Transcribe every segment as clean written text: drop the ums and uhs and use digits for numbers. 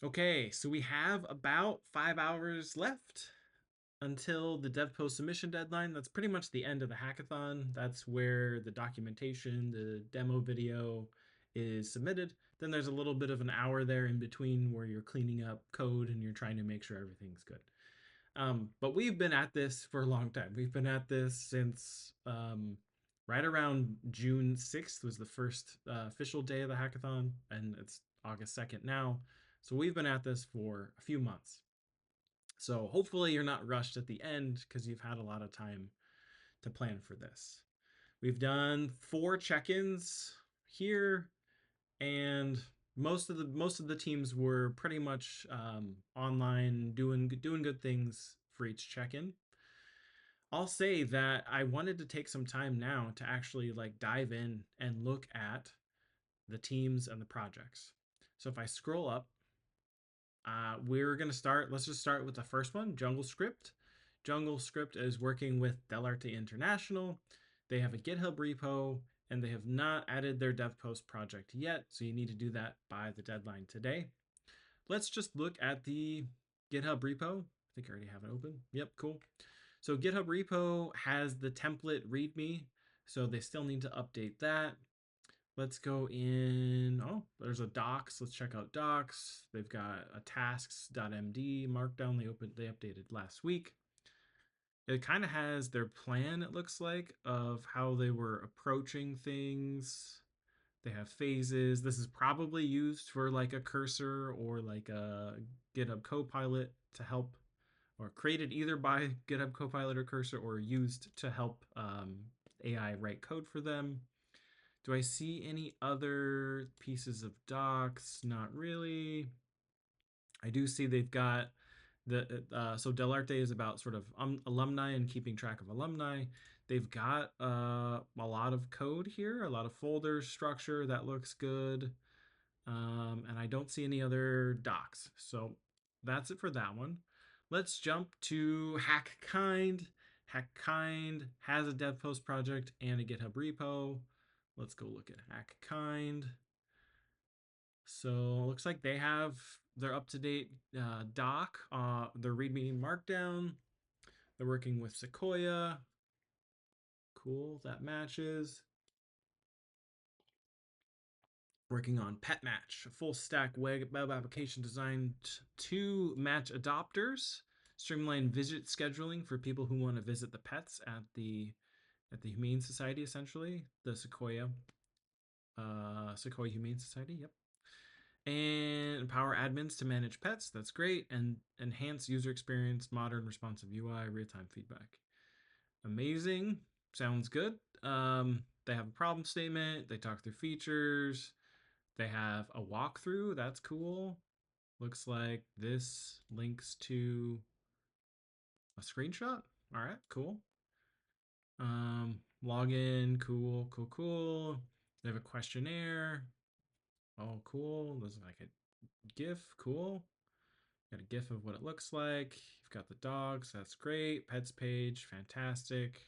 Okay, so we have about 5 hours left until the DevPost submission deadline. That's pretty much the end of the hackathon. That's where the documentation, the demo video is submitted. Then there's a little bit of an hour there in between where you're cleaning up code and you're trying to make sure everything's good. But we've been at this for a long time. We've been at this since right around June 6th was the first official day of the hackathon, and it's August 2nd now. So we've been at this for a few months. So hopefully you're not rushed at the end because you've had a lot of time to plan for this. We've done 4 check-ins here, and most of the teams were pretty much online doing good things for each check-in. I'll say that I wanted to take some time now to actually like dive in and look at the teams and the projects. So if I scroll up, we're going to start. Let's just start with the first one, JungleScript. JungleScript is working with Delarte International. They have a GitHub repo, and they have not added their DevPost project yet, so you need to do that by the deadline today. Let's just look at the GitHub repo. I think I already have it open. Yep, cool. So GitHub repo has the template README, so they still need to update that. Let's go in. Oh, there's a docs. Let's check out docs. They've got a tasks.md markdown they updated last week. It kind of has their plan, it looks like, of how they were approaching things. They have phases. This is probably used for like a cursor or like a GitHub Copilot to help, or created either by GitHub Copilot or Cursor or used to help AI write code for them. Do I see any other pieces of docs? Not really. I do see they've got so Delarte is about sort of alumni and keeping track of alumni. They've got a lot of code here, a lot of folder structure that looks good. And I don't see any other docs. So that's it for that one. Let's jump to HackKind. HackKind has a DevPost project and a GitHub repo. Let's go look at HackKind. So it looks like they have their up-to-date doc, their README Markdown. They're working with Sequoia. Cool, that matches. Working on Pet Match, a full stack web application designed to match adopters, streamline visit scheduling for people who want to visit the pets at the Humane Society, essentially the Sequoia Humane Society. Yep. And empower admins to manage pets. That's great. And enhance user experience, modern responsive UI, real-time feedback. Amazing. Sounds good. They have a problem statement. They talk through features. They have a walkthrough. That's cool. Looks like this links to a screenshot. All right, cool. Login. Cool, cool, cool. They have a questionnaire. Oh, cool. There's like a GIF. Cool. Got a GIF of what it looks like. You've got the dogs. That's great. Pets page. Fantastic.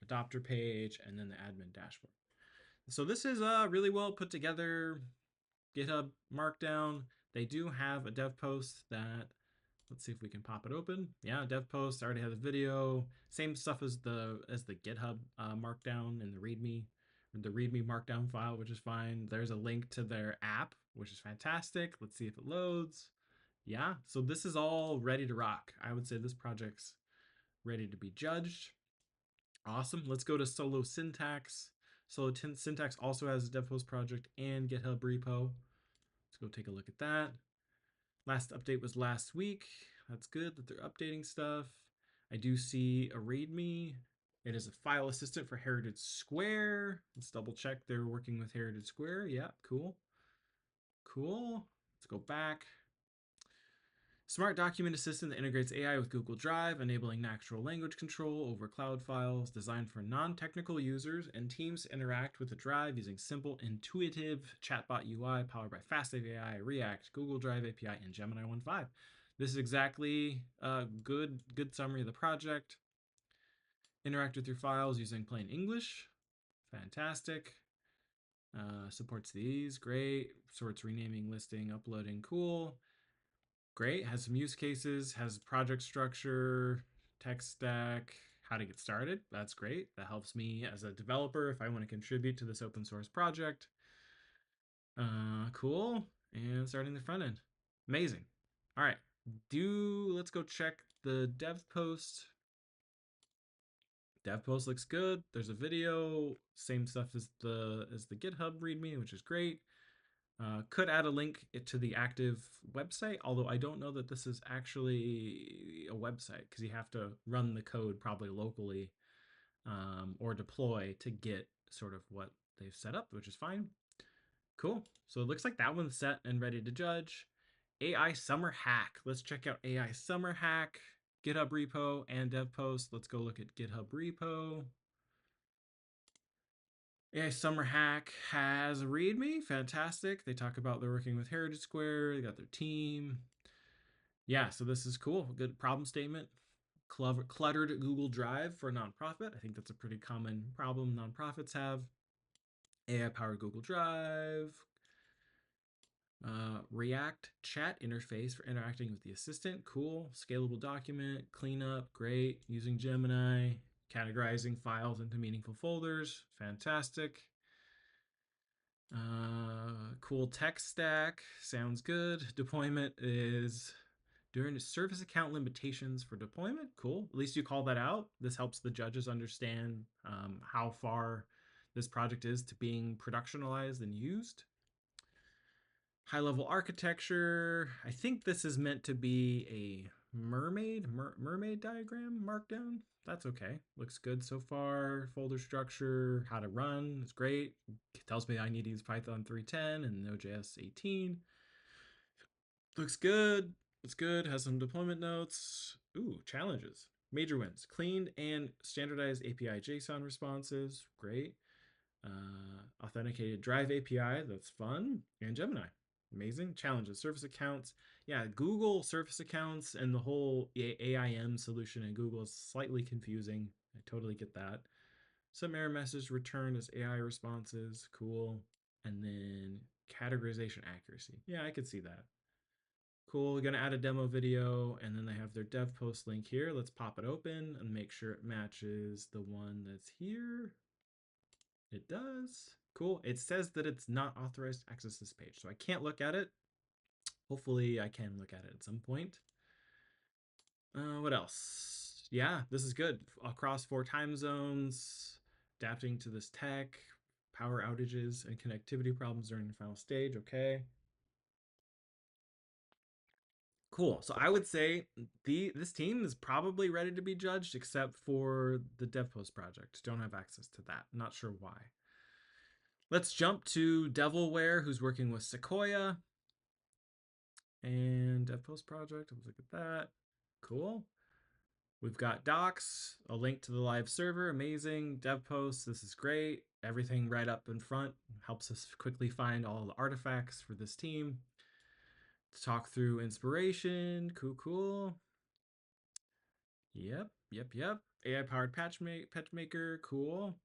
Adopter page. And then the admin dashboard. So this is really well put together GitHub Markdown. They do have a dev post that, let's see if we can pop it open. Yeah, dev post. I already have the video. Same stuff as the GitHub Markdown and the README Markdown file, which is fine. There's a link to their app, which is fantastic. Let's see if it loads. Yeah, so this is all ready to rock. I would say this project's ready to be judged. Awesome. Let's go to Solo Syntax. Solo Syntax also has a DevPost project and GitHub repo. Let's go take a look at that. Last update was last week. That's good that they're updating stuff. I do see a README. It is a file assistant for Heritage Square. Let's double check they're working with Heritage Square. Yeah, cool. Cool. Let's go back. Smart document assistant that integrates AI with Google Drive, enabling natural language control over cloud files, designed for non-technical users and teams to interact with the Drive using simple, intuitive chatbot UI powered by Fastly AI, React, Google Drive API, and Gemini 1.5. This is exactly a good summary of the project. Interact with your files using plain English. Fantastic. Supports these. Great. Sorts renaming, listing, uploading. Cool. Great. Has some use cases, has project structure, tech stack, how to get started. That's great. That helps me as a developer if I want to contribute to this open source project. Cool. And starting the front end. Amazing. All right. Let's go check the DevPost. DevPost looks good. There's a video, same stuff as the GitHub README, which is great. Could add a link to the active website, although I don't know that this is actually a website because you have to run the code probably locally or deploy to get sort of what they've set up, which is fine. Cool. So it looks like that one's set and ready to judge. AI Summer Hack. Let's check out AI Summer Hack, GitHub repo, and DevPost. Let's go look at GitHub repo. AI Summer Hack has a README. Fantastic. They talk about they're working with Heritage Square. They got their team. Yeah, so this is cool. Good problem statement. Cluttered Google Drive for a nonprofit. I think that's a pretty common problem nonprofits have. AI powered Google Drive. React chat interface for interacting with the assistant. Cool. Scalable document. Cleanup. Great. Using Gemini. Categorizing files into meaningful folders. Fantastic. Cool tech stack. Sounds good. Deployment is during service account limitations for deployment. Cool. At least you call that out. This helps the judges understand how far this project is to being productionalized and used. High level architecture. I think this is meant to be a mermaid diagram markdown. That's okay. Looks good so far. Folder structure, how to run is great. It tells me I need to use Python 3.10 and Node.js 18. Looks good. It's good. Has some deployment notes. Ooh, challenges. Major wins. Cleaned and standardized API JSON responses. Great. Authenticated Drive API. That's fun. And Gemini. Amazing. Challenges. Service accounts. Yeah, Google service accounts and the whole AIM solution in Google is slightly confusing. I totally get that. Some error message returned as AI responses. Cool. And then categorization accuracy. Yeah, I could see that. Cool, we're gonna add a demo video and then they have their dev post link here. Let's pop it open and make sure it matches the one that's here. It does. Cool, it says that it's not authorized to access this page, so I can't look at it. Hopefully I can look at it at some point. What else? Yeah, this is good. Across 4 time zones, adapting to this tech, power outages and connectivity problems during the final stage, okay. Cool. So I would say this team is probably ready to be judged, except for the DevPost project. Don't have access to that. Not sure why. Let's jump to Devilware, who's working with Sequoia. And DevPost project. Let's look at that. Cool. We've got docs, a link to the live server. Amazing. DevPost. This is great. Everything right up in front. Helps us quickly find all the artifacts for this team. Let's talk through inspiration. Cool. Yep. AI-powered patch maker, cool.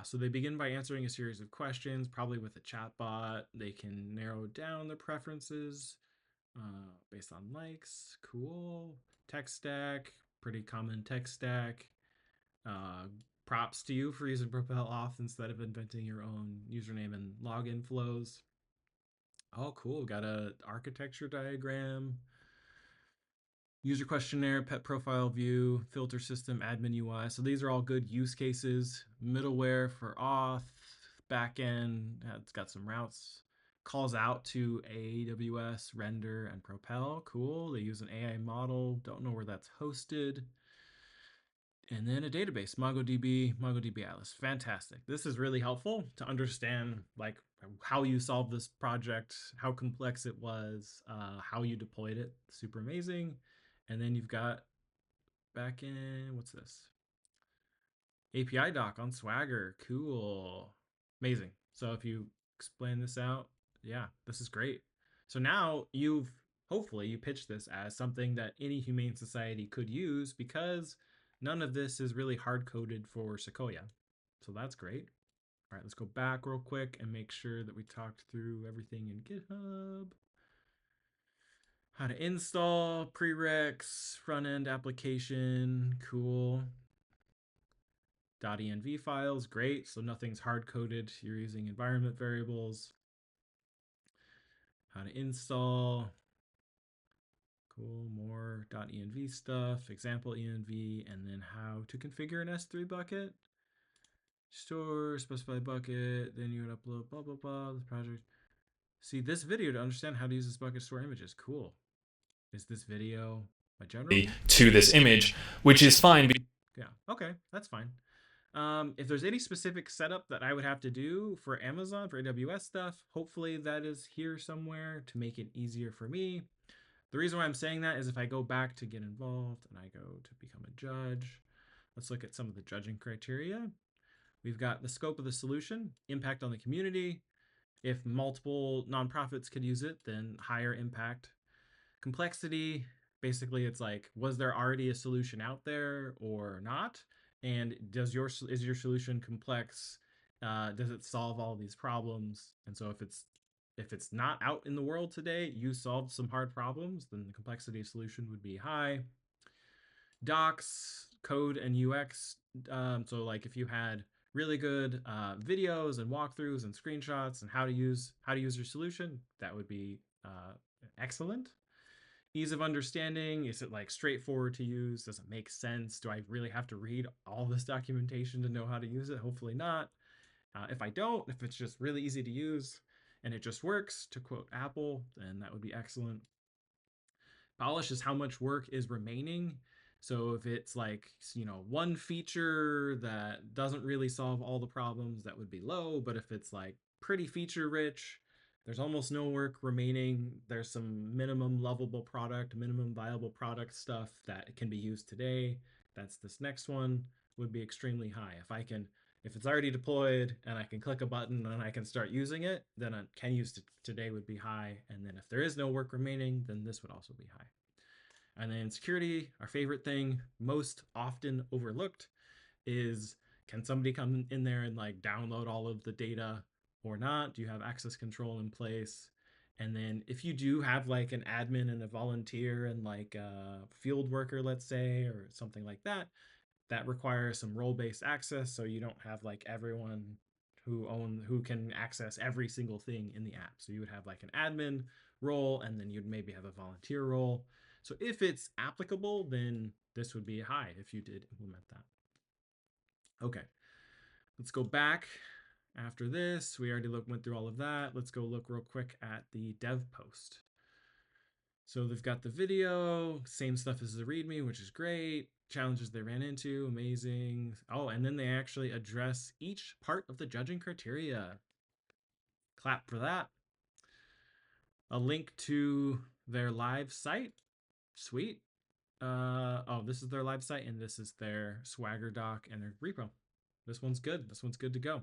So they begin by answering a series of questions, probably with a chatbot. They can narrow down their preferences based on likes, cool. Tech stack, pretty common tech stack. Props to you for using Propel Auth instead of inventing your own username and login flows. Oh, cool, got a architecture diagram. User questionnaire, pet profile view, filter system, admin UI. So these are all good use cases. Middleware for auth, backend, it's got some routes. Calls out to AWS, Render, and Propel. Cool. They use an AI model. Don't know where that's hosted. And then a database, MongoDB Atlas. Fantastic. This is really helpful to understand like how you solved this project, how complex it was, how you deployed it. Super amazing. And then you've got backend, what's this? API doc on Swagger. Cool. Amazing. So if you explain this out, yeah, this is great. So now hopefully you pitch this as something that any humane society could use because none of this is really hard coded for Sequoia. So that's great. All right, let's go back real quick and make sure that we talked through everything in GitHub. How to install prereqs, front end application, cool. .env files, great. So nothing's hard coded. You're using environment variables. How to install, cool. More .env stuff, example env, and then how to configure an S3 bucket. Store, specify bucket, then you would upload blah blah blah the project. See this video to understand how to use this bucket to store images. Cool. Is this video my general? To this image, which is fine. Yeah, okay, that's fine. If there's any specific setup that I would have to do for Amazon, for AWS stuff, hopefully that is here somewhere to make it easier for me. The reason why I'm saying that is if I go back to get involved and I go to become a judge, let's look at some of the judging criteria. We've got the scope of the solution, impact on the community. If multiple nonprofits could use it, then higher impact. Complexity, basically it's like, was there already a solution out there or not? And is your solution complex? Does it solve all these problems? And so if it's not out in the world today, you solved some hard problems, then the complexity of solution would be high. Docs, code, and UX. So like if you had really good videos and walkthroughs and screenshots and how to use your solution, that would be excellent. Ease of understanding, is it like straightforward to use? Does it make sense? Do I really have to read all this documentation to know how to use it? Hopefully not. If I don't, if it's just really easy to use and it just works, to quote Apple, then that would be excellent. Polish is how much work is remaining. So if it's like, one feature that doesn't really solve all the problems, that would be low. But if it's like pretty feature rich, there's almost no work remaining. There's some minimum lovable product, minimum viable product stuff that can be used today. That's this next one, would be extremely high. If it's already deployed and I can click a button and I can start using it, then I can use it today would be high. And then if there is no work remaining, then this would also be high. And then security, our favorite thing, most often overlooked, is can somebody come in there and like download all of the data or not? Do you have access control in place? And then if you do have like an admin and a volunteer and like a field worker, let's say, or something like that, that requires some role-based access. So you don't have like everyone who can access every single thing in the app. So you would have like an admin role and then you'd maybe have a volunteer role. So if it's applicable, then this would be high if you did implement that. Okay, let's go back after this. We already went through all of that. Let's go look real quick at the DevPost. So they've got the video, same stuff as the README, which is great. Challenges they ran into, amazing. Oh, and then they actually address each part of the judging criteria. Clap for that. A link to their live site. Sweet. This is their live site, and this is their Swagger doc and their repo. This one's good. This one's good to go.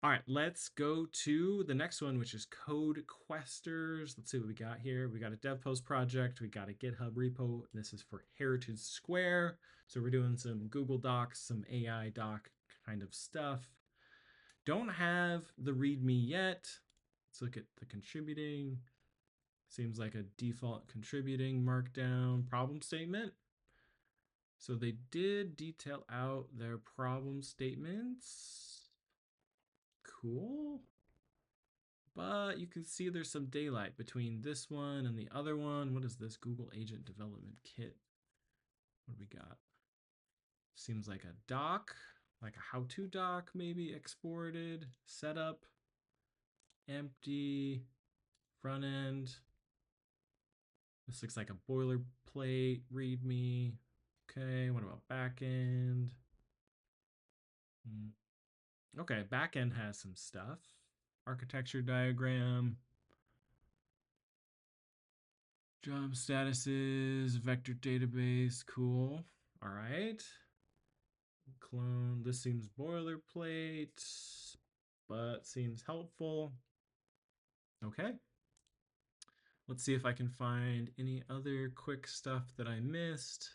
All right, let's go to the next one, which is Codequesters. Let's see what we got here. We got a DevPost project. We got a GitHub repo. This is for Heritage Square. So we're doing some Google Docs, some AI doc kind of stuff. Don't have the README yet. Let's look at the contributing. Seems like a default contributing markdown problem statement. So they did detail out their problem statements. Cool. But you can see there's some daylight between this one and the other one. What is this? Google Agent Development Kit. What do we got? Seems like a doc, like a how-to doc maybe exported, setup, empty, front end. This looks like a boilerplate README. Okay, what about backend? Okay, backend has some stuff. Architecture diagram. Job statuses, vector database, cool. All right. Clone, this seems boilerplate, but seems helpful. Okay. Let's see if I can find any other quick stuff that I missed.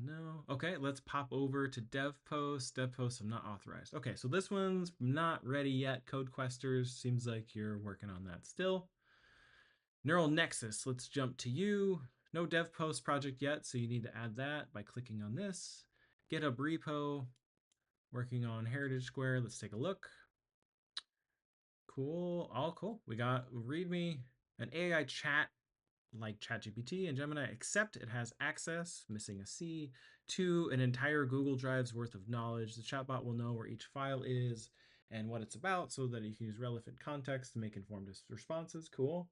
No. Okay, let's pop over to DevPost. DevPost, I'm not authorized. Okay, so this one's not ready yet. Codequesters, seems like you're working on that still. Neural Nexus, let's jump to you. No DevPost project yet, so you need to add that by clicking on this. GitHub repo, working on Heritage Square. Let's take a look. Cool, all cool. We got README, an AI chat like ChatGPT and Gemini, except it has access, missing a C, to an entire Google Drive's worth of knowledge. The chatbot will know where each file is and what it's about so that you can use relevant context to make informed responses. Cool.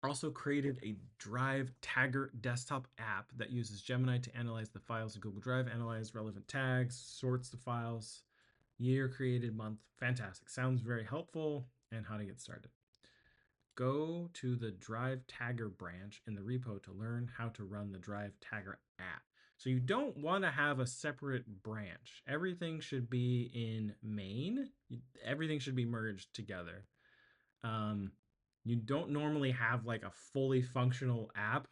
Also created a Drive Tagger desktop app that uses Gemini to analyze the files in Google Drive, analyze relevant tags, sorts the files, year created, month. Fantastic. Sounds very helpful. And how to get started. Go to the Drive Tagger branch in the repo to learn how to run the Drive Tagger app. So you don't want to have a separate branch. Everything should be in main. Everything should be merged together. You don't normally have like a fully functional app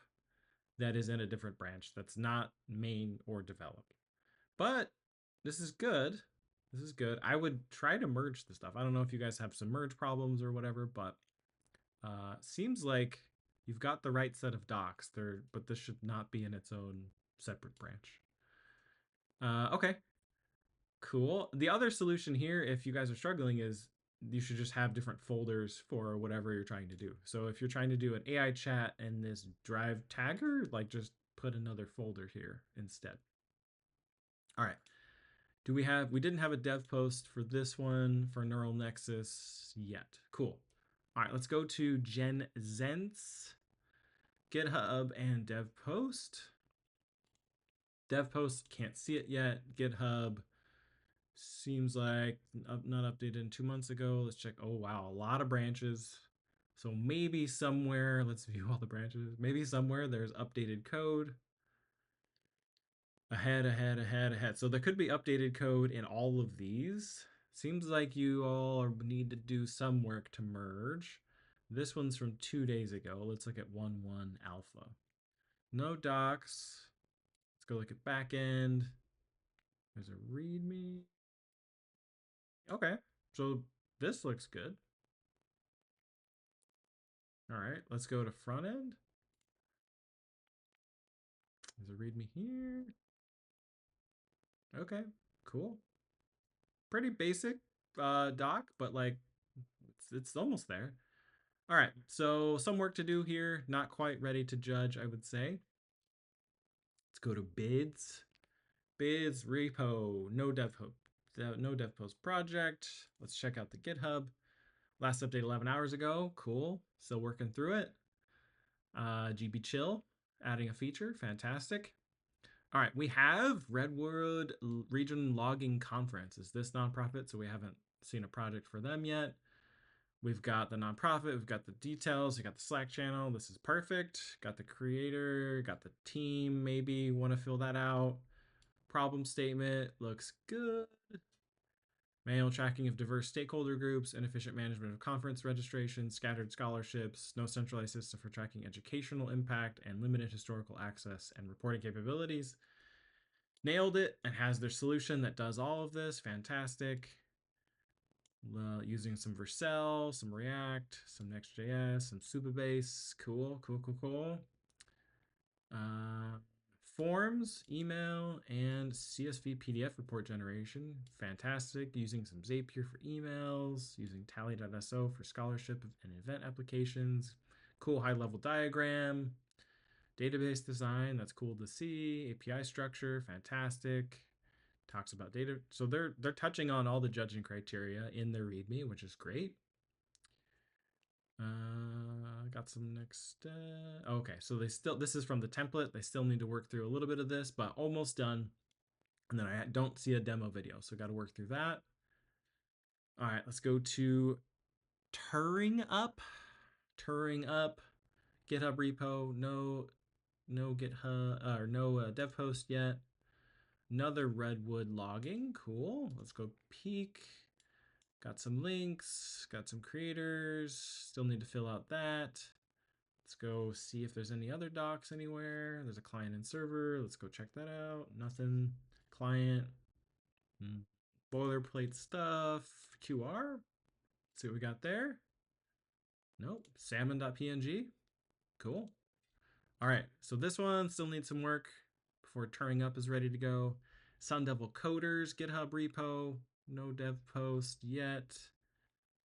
that is in a different branch that's not main or develop. But this is good. This is good. I would try to merge the stuff. I don't know if you guys have some merge problems or whatever, but seems like you've got the right set of docs there, but this should not be in its own separate branch. Okay, cool. The other solution here, if you guys are struggling, is you should just have different folders for whatever you're trying to do. So if you're trying to do an AI chat and this Drive Tagger, like just put another folder here instead. All right. We didn't have a dev post for this one for Neural Nexus yet. Cool. All right, let's go to GenZents, GitHub, and DevPost. DevPost, can't see it yet. GitHub seems like not updated 2 months ago. Let's check. Oh, wow, a lot of branches. So maybe somewhere, let's view all the branches. Maybe somewhere there's updated code. Ahead. So there could be updated code in all of these. Seems like you all need to do some work to merge. This one's from 2 days ago. Let's look at 1.1 alpha. No docs. Let's go look at backend. There's a README. Okay, so this looks good. All right, let's go to front end. There's a README here. Okay, cool. Pretty basic doc, but like it's almost there. All right, so some work to do here. Not quite ready to judge, I would say. Let's go to bids. Bids repo, no dev post project. Let's check out the GitHub. Last update 11 hours ago. Cool. Still working through it. GB Chill, adding a feature. Fantastic. All right, we have Redwood Region Logging Conference. Is this nonprofit? So we haven't seen a project for them yet. We've got the nonprofit, we've got the details, we got the Slack channel. This is perfect. Got the creator, got the team, maybe want to fill that out. Problem statement looks good. Manual tracking of diverse stakeholder groups, inefficient management of conference registration, scattered scholarships, no centralized system for tracking educational impact, and limited historical access and reporting capabilities. Nailed it and has their solution that does all of this. Fantastic. Using some Vercel, some React, some Next.js, some Supabase. Cool. Forms, email, and CSV PDF report generation. Fantastic. Using some Zapier for emails, using Tally.so for scholarship and event applications. Cool high-level diagram. Database design, that's cool to see. API structure, fantastic. Talks about data. So they're touching on all the judging criteria in their README, which is great. Got some next. Okay, so this is from the template. They still need to work through a little bit of this, but almost done. And then I don't see a demo video, so got to work through that. All right, let's go to Turing Up. GitHub repo. No GitHub or no dev post yet. Another Redwood logging. Cool. Let's go peek. Got some links, got some creators, still need to fill out that. Let's go see if there's any other docs anywhere. There's a client and server. Let's go check that out. Nothing. Client. Boilerplate stuff. QR. See what we got there. Nope. Salmon.png. Cool. All right. So this one still needs some work before Turing Up is ready to go. Sun Devil Coders GitHub repo. No dev post yet.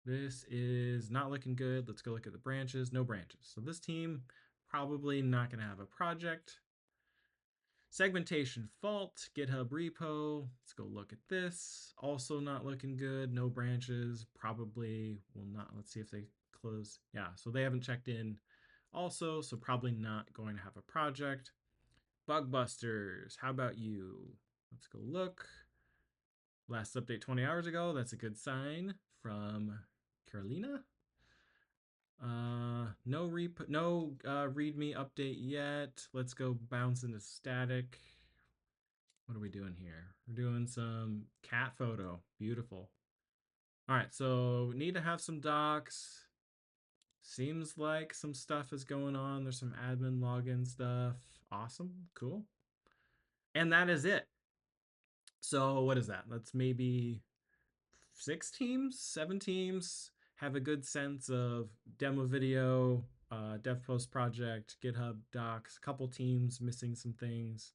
This is not looking good. Let's go look at the branches. No branches. So this team probably not going to have a project. Segmentation Fault, GitHub repo. Let's go look at this. Also not looking good. No branches. Probably will not. Let's see if they close. Yeah, so they haven't checked in also, so probably not going to have a project. Bugbusters, how about you? Let's go look. Last update 20 hours ago. That's a good sign from Carolina. No readme update yet. Let's go bounce into static. What are we doing here? We're doing some cat photo. Beautiful. All right, so we need to have some docs. Seems like some stuff is going on. There's some admin login stuff. Awesome. Cool. And that is it. So what is that? That's maybe 6 teams, 7 teams. Have a good sense of demo video, DevPost project, GitHub docs, a couple teams missing some things.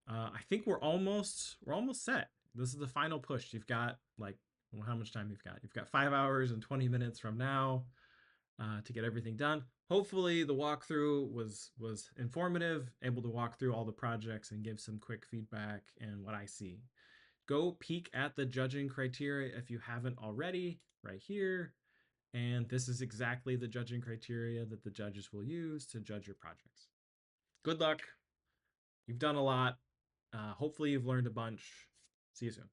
I think we're almost set. This is the final push. You've got like, well, how much time you've got? You've got 5 hours and 20 minutes from now to get everything done. Hopefully the walkthrough was informative, able to walk through all the projects and give some quick feedback and what I see. Go peek at the judging criteria if you haven't already, right here. And this is exactly the judging criteria that the judges will use to judge your projects. Good luck. You've done a lot. Hopefully you've learned a bunch. See you soon.